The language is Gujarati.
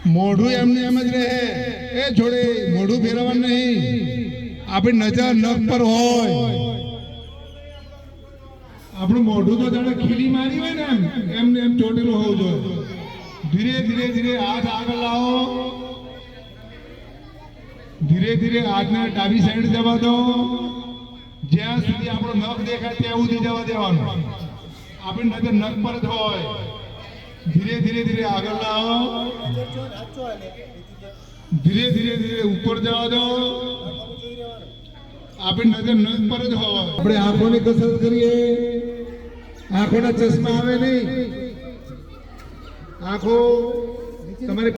મોઢું એમને એમ જ રહે એ જોડે મોઢું ફેરવવાનું નહીં આપણી નજર નખ પર હોય આપણું મોઢું તો જાણે ખીલી મારી હોય ને એમને એમ ચોટેલું હોવું જોઈએ ધીરે ધીરે ધીરે હાથ આગળ લાવો ધીરે ધીરે હાથને ડાબી સાઈડ જવા દો જ્યાં સુધી આપણો નખ દેખાય ત્યાં સુધી જવા દેવાનું આપણી નજર નખ પર જ હોય ધીરે ધીરે ધીરે આગળ લાવો ધીરે ધીરે ધીરે ઉપર જવા દો આપણી નજર નખ પર જ હોય આપણે આંખોની કસરત કરીએ આંખોના ચશ્મા આવે નહીં આંખો તમારે